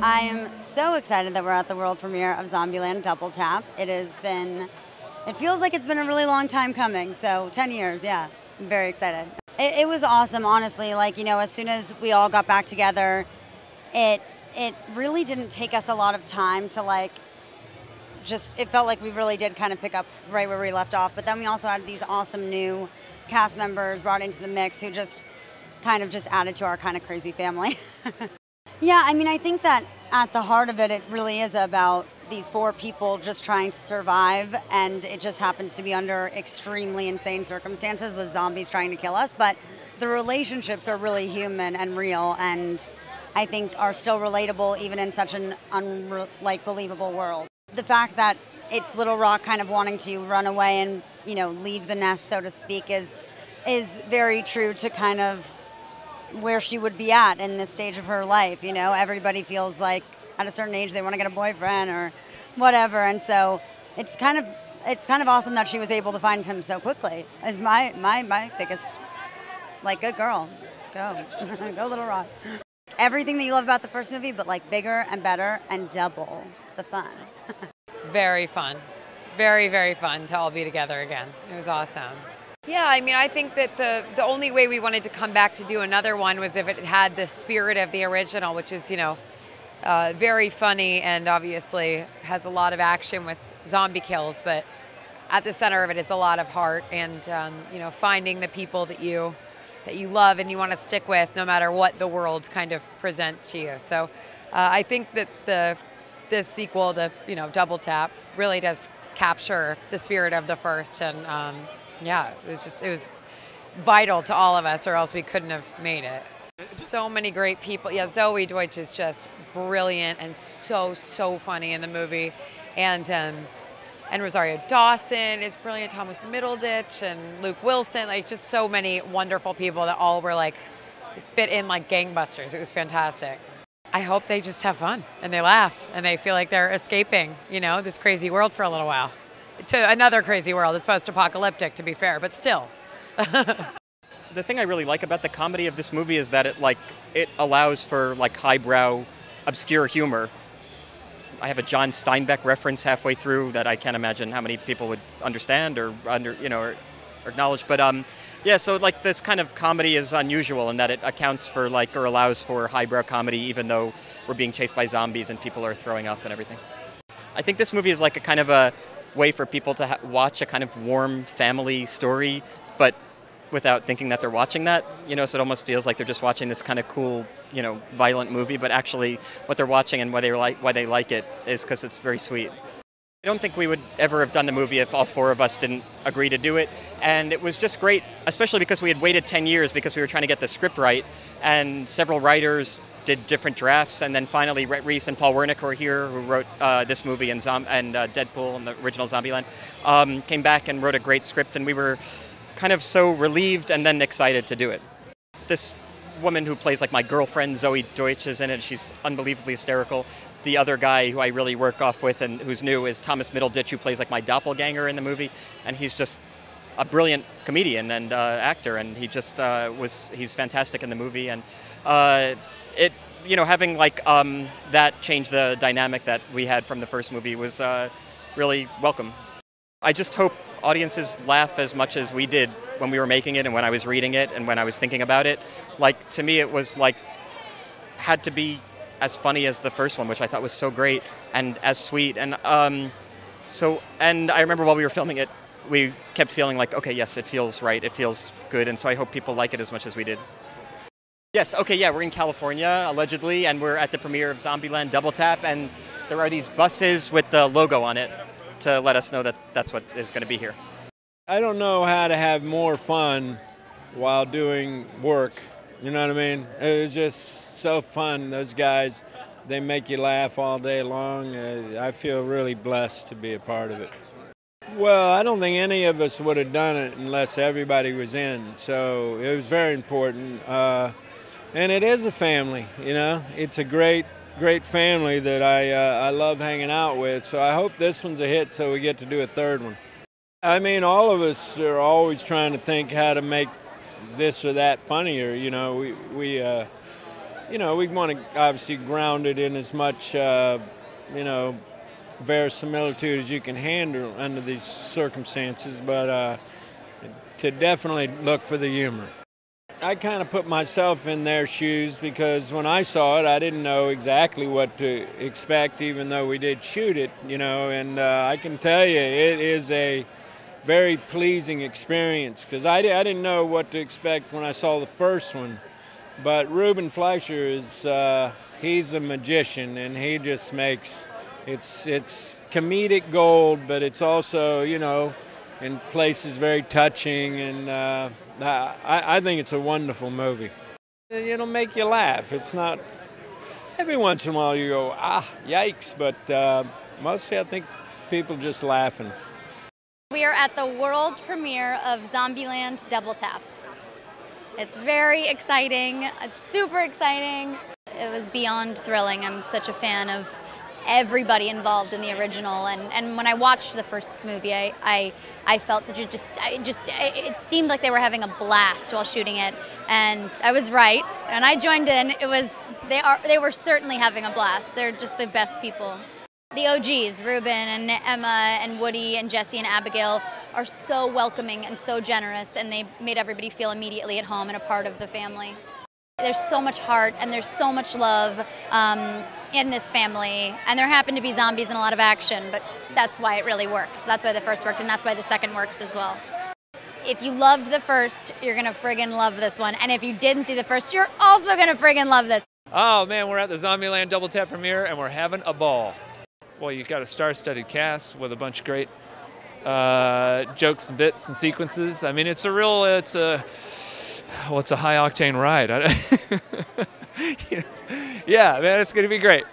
I am so excited that we're at the world premiere of Zombieland Double Tap. It feels like it's been a really long time coming, so 10 years, yeah. I'm very excited. It was awesome, honestly. Like, as soon as we all got back together, it really didn't take us a lot of time to, it felt like we really did kind of pick up right where we left off. But then we also had these awesome new cast members brought into the mix who just added to our kind of crazy family. Yeah, I think that at the heart of it, it really is about these 4 people just trying to survive, and it just happens to be under extremely insane circumstances with zombies trying to kill us. But the relationships are really human and real, and I think are still relatable even in such an believable world. The fact that it's Little Rock kind of wanting to run away and leave the nest, so to speak, is very true to kind of where she would be at in this stage of her life. Everybody feels like at a certain age they want to get a boyfriend or whatever, and so it's kind of awesome that she was able to find him so quickly. Is my biggest, good girl, go go Little Rock. Everything that you love about the first movie, but bigger and better and double the fun. Very fun, very, very fun to all be together again. It was awesome. Yeah, I think that the only way we wanted to come back to do another one was if it had the spirit of the original, which is, very funny and obviously has a lot of action with zombie kills, but at the center of it is a lot of heart and, finding the people that you love and you want to stick with no matter what the world kind of presents to you. So I think that this sequel, Double Tap, really does capture the spirit of the first, and yeah, it was vital to all of us, or else we couldn't have made it. So many great people. Yeah, Zoe Deutsch is just brilliant and so funny in the movie, and Rosario Dawson is brilliant. Thomas Middleditch and Luke Wilson, just so many wonderful people that all were fit in like gangbusters. It was fantastic. I hope they just have fun and they laugh and they feel like they're escaping, this crazy world for a little while. To another crazy world. It's post-apocalyptic, to be fair, but still. The thing I really like about the comedy of this movie is that it allows for highbrow, obscure humor. I have a John Steinbeck reference halfway through that I can't imagine how many people would understand or or acknowledge. But yeah, so this kind of comedy is unusual in that it accounts for or allows for highbrow comedy, even though we're being chased by zombies and people are throwing up and everything. I think this movie is a kind of a way for people to watch a kind of warm family story, but without thinking that they're watching that, so it almost feels like they're just watching this kind of cool, violent movie, but actually what they're watching and why they like it is because it's very sweet. I don't think we would ever have done the movie if all 4 of us didn't agree to do it, and it was just great, especially because we had waited 10 years because we were trying to get the script right, and several writers did different drafts, and then finally Rhett Reese and Paul Wernick, who are here, who wrote this movie and Deadpool and the original Zombieland, came back and wrote a great script, and we were kind of so relieved and then excited to do it. This woman who plays my girlfriend, Zoe Deutsch, is in it. She's unbelievably hysterical. The other guy who I really work off with and who's new is Thomas Middleditch, who plays my doppelganger in the movie, and he's just a brilliant comedian and actor, and he just he's fantastic in the movie, and it having that change the dynamic that we had from the first movie was really welcome. I just hope audiences laugh as much as we did when we were making it and when I was reading it and when I was thinking about it. To me, it was had to be as funny as the first one, which I thought was so great and as sweet. And and I remember while we were filming it, we kept feeling okay, yes, it feels right, it feels good, and so I hope people like it as much as we did. Yes, okay, yeah, we're in California, allegedly, and we're at the premiere of Zombieland Double Tap, and there are these buses with the logo on it to let us know that that's what is going to be here. I don't know how to have more fun while doing work, you know what I mean? It was just so fun. Those guys, they make you laugh all day long. I feel really blessed to be a part of it. Well, I don't think any of us would have done it unless everybody was in, so it was very important. And it is a family, It's a great family that I love hanging out with, so I hope this one's a hit so we get to do a third one. All of us are always trying to think how to make this or that funnier, we want to obviously ground it in as much, verisimilitude as you can handle under these circumstances, but to definitely look for the humor. I kind of put myself in their shoes because when I saw it, I didn't know exactly what to expect, even though we did shoot it, and I can tell you it is a very pleasing experience because I didn't know what to expect when I saw the first one. But Ruben Fleischer he's a magician, and he just makes, it's comedic gold, but it's also, in places very touching, and I think it's a wonderful movie. It'll make you laugh. It's not, every once in a while you go, yikes, but mostly I think people just laughing. We are at the world premiere of Zombieland Double Tap. It's very exciting. It's super exciting. It was beyond thrilling. I'm such a fan of everybody involved in the original, and when I watched the first movie, I felt such a it seemed like they were having a blast while shooting it, and I was right, and I joined in. They were certainly having a blast. They're just the best people. The OGs, Ruben and Emma and Woody and Jesse and Abigail, are so welcoming and so generous, and they made everybody feel immediately at home and a part of the family. There's so much heart and there's so much love in this family, and there happen to be zombies and a lot of action, but that's why it really worked. That's why the first worked, and that's why the second works as well. If you loved the first, you're gonna friggin' love this one, and if you didn't see the first, you're also gonna friggin' love this. Oh man, we're at the Zombieland Double Tap premiere and we're having a ball. Well, you've got a star-studded cast with a bunch of great jokes and bits and sequences. I mean, it's a high-octane ride. Yeah, man, it's going to be great.